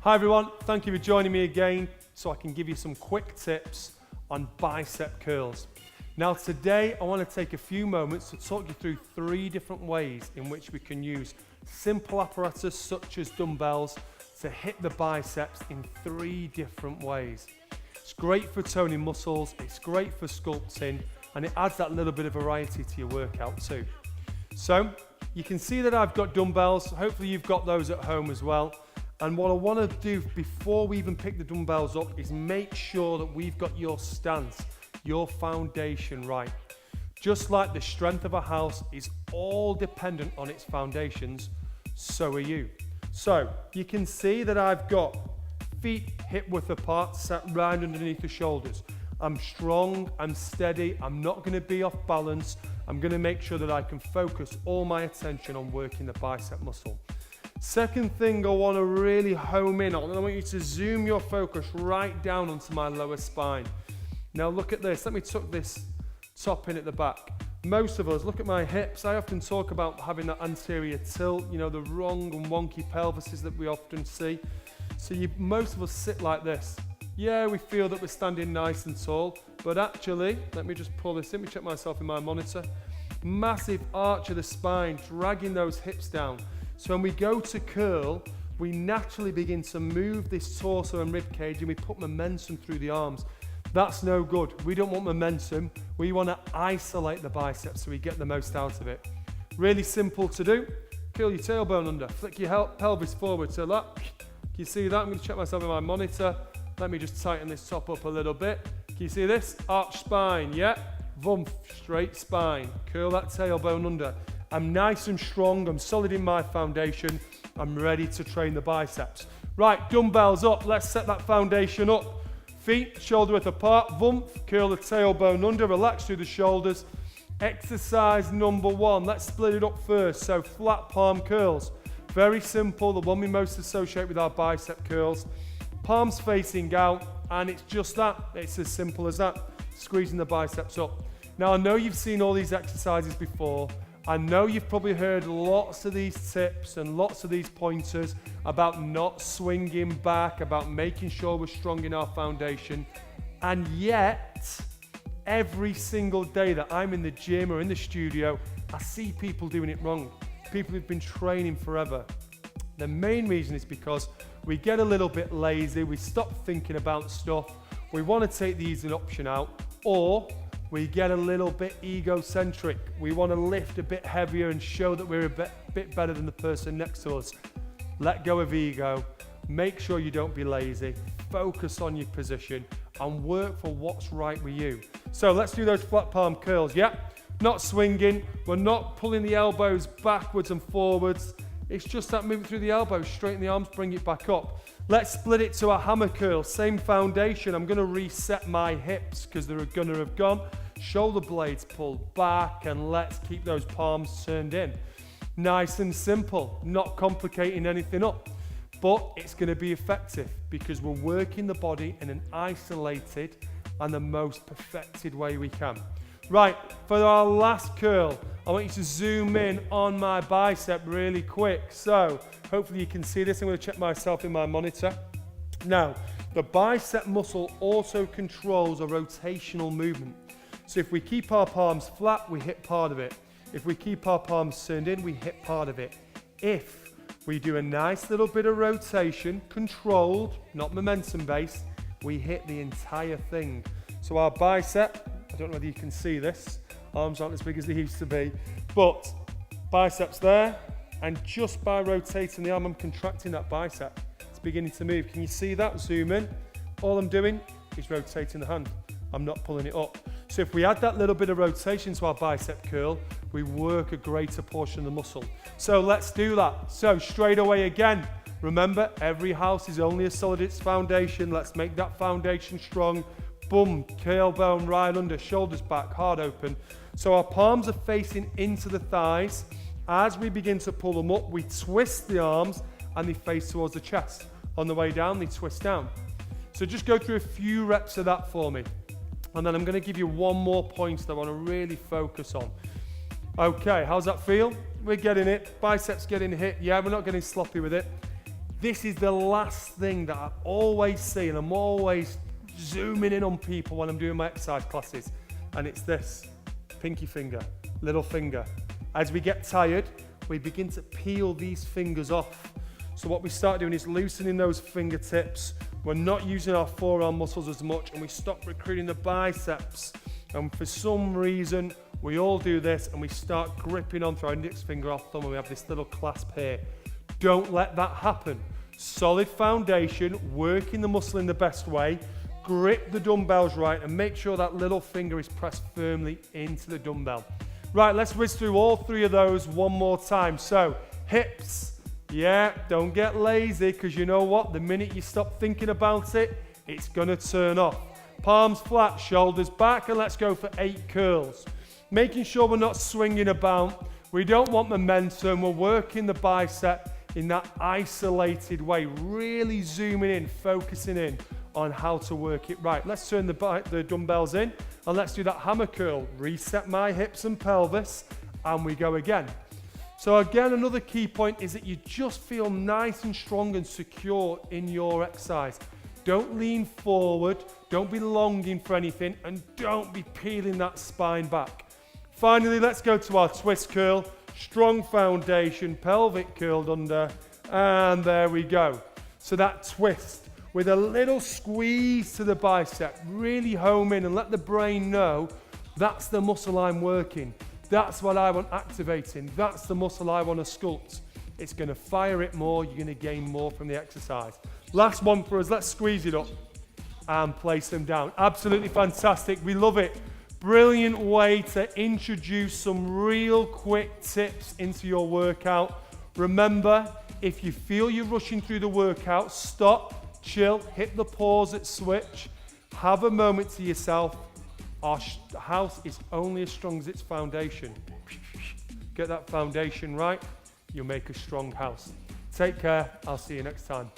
Hi everyone, thank you for joining me again so I can give you some quick tips on bicep curls. Now today I want to take a few moments to talk you through 3 different ways in which we can use simple apparatus such as dumbbells to hit the biceps in 3 different ways. It's great for toning muscles, it's great for sculpting, and it adds that little bit of variety to your workout too. So you can see that I've got dumbbells, hopefully you've got those at home as well. And what I want to do before we even pick the dumbbells up is make sure that we've got your stance, your foundation right. Just like the strength of a house is all dependent on its foundations, so are you. So you can see that I've got feet hip width apart, sat right underneath the shoulders. I'm strong, I'm steady, I'm not going to be off balance. I'm going to make sure that I can focus all my attention on working the bicep muscle. Second thing I want to really home in on, and I want you to zoom your focus right down onto my lower spine. Now look at this, let me tuck this top in at the back. Most of us, look at my hips, I often talk about having that anterior tilt, you know, the wrong and wonky pelvises that we often see. So most of us sit like this. Yeah, we feel that we're standing nice and tall, but actually, let me just pull this in, let me check myself in my monitor. Massive arch of the spine, dragging those hips down. So when we go to curl, we naturally begin to move this torso and rib cage and we put momentum through the arms. That's no good. We don't want momentum. We want to isolate the biceps so we get the most out of it. Really simple to do. Curl your tailbone under, flick your pelvis forward to that. Can you see that? I'm going to check myself in my monitor. Let me just tighten this top up a little bit. Can you see this? Arch spine, yeah. Vump, straight spine. Curl that tailbone under. I'm nice and strong, I'm solid in my foundation, I'm ready to train the biceps. Right, dumbbells up, let's set that foundation up. Feet shoulder width apart, vump, curl the tailbone under, relax through the shoulders. Exercise number 1, let's split it up first, so flat palm curls. Very simple, the one we most associate with our bicep curls. Palms facing out, and it's just that, it's as simple as that, squeezing the biceps up. Now I know you've seen all these exercises before, I know you've probably heard lots of these tips and lots of these pointers about not swinging back, about making sure we're strong in our foundation. And yet, every single day that I'm in the gym or in the studio, I see people doing it wrong. People who've been training forever. The main reason is because we get a little bit lazy, we stop thinking about stuff, we want to take the easy option out, or we get a little bit egocentric. We want to lift a bit heavier and show that we're a bit better than the person next to us. Let go of ego. Make sure you don't be lazy. Focus on your position and work for what's right with you. So let's do those flat palm curls, yeah? Not swinging. We're not pulling the elbows backwards and forwards. It's just that moving through the elbows, straighten the arms, bring it back up. Let's split it to a hammer curl, same foundation. I'm gonna reset my hips because they're gonna have gone. Shoulder blades pulled back, and let's keep those palms turned in. Nice and simple, not complicating anything up, but it's gonna be effective because we're working the body in an isolated and the most perfected way we can. Right, for our last curl, I want you to zoom in on my bicep really quick. So, hopefully you can see this. I'm going to check myself in my monitor. Now, the bicep muscle also controls a rotational movement. So if we keep our palms flat, we hit part of it. If we keep our palms turned in, we hit part of it. If we do a nice little bit of rotation, controlled, not momentum based, we hit the entire thing. So our bicep, I don't know whether you can see this, arms aren't as big as they used to be, but biceps there, and just by rotating the arm, I'm contracting that bicep. It's beginning to move. Can you see that? Zoom in. All I'm doing is rotating the hand. I'm not pulling it up. So if we add that little bit of rotation to our bicep curl, we work a greater portion of the muscle. So let's do that. So straight away again, remember, every house is only as solid as its foundation. Let's make that foundation strong. Boom, tailbone right under, shoulders back, heart open. So our palms are facing into the thighs. As we begin to pull them up, we twist the arms and they face towards the chest. On the way down, they twist down. So just go through a few reps of that for me. And then I'm going to give you one more point that I want to really focus on. Okay, how's that feel? We're getting it. Biceps getting hit. Yeah, we're not getting sloppy with it. This is the last thing that I always see, and I'm always zooming in on people when I'm doing my exercise classes, and it's this: pinky finger, little finger. As we get tired, we begin to peel these fingers off. So what we start doing is loosening those fingertips. We're not using our forearm muscles as much, and we stop recruiting the biceps. And for some reason, we all do this, and we start gripping onto our index finger off thumb, and we have this little clasp here. Don't let that happen. Solid foundation, working the muscle in the best way. Grip the dumbbells right, and make sure that little finger is pressed firmly into the dumbbell. Right, let's whiz through all three of those one more time. So, hips, yeah, don't get lazy, because you know what? The minute you stop thinking about it, it's gonna turn off. Palms flat, shoulders back, and let's go for 8 curls. Making sure we're not swinging about. We don't want momentum. We're working the bicep in that isolated way, really zooming in, focusing in on how to work it right. Let's turn the dumbbells in, and let's do that hammer curl. Reset my hips and pelvis, and we go again. So again, another key point is that you just feel nice and strong and secure in your exercise. Don't lean forward, don't be longing for anything, and don't be peeling that spine back. Finally, let's go to our twist curl. Strong foundation, pelvic curled under, and there we go. So that twist with a little squeeze to the bicep, really home in and let the brain know that's the muscle I'm working. That's what I want activating. That's the muscle I want to sculpt. It's going to fire it more. You're going to gain more from the exercise. Last one for us. Let's squeeze it up and place them down. Absolutely fantastic. We love it. Brilliant way to introduce some real quick tips into your workout. Remember, if you feel you're rushing through the workout, stop, chill, hit the pause at switch, have a moment to yourself. Our house is only as strong as its foundation. Get that foundation right, you'll make a strong house. Take care, I'll see you next time.